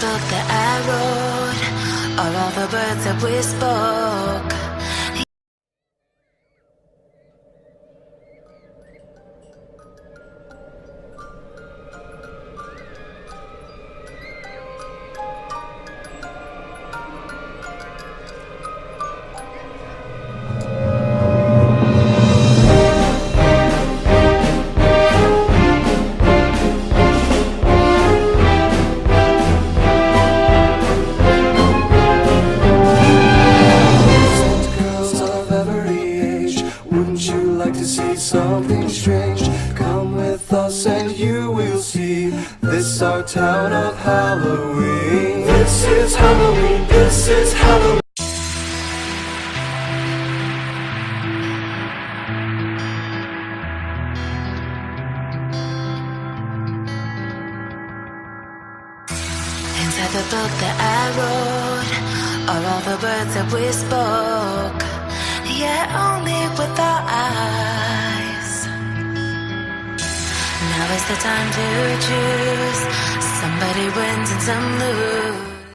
book that I wrote, or all the words that we spoke. Something strange, come with us and you will see. This our town of Halloween. This is Halloween, this is Halloween. Inside the book that I wrote, are all the words that we spoke. Yeah, only with our eyes. Now is the time to choose. Somebody wins and some lose.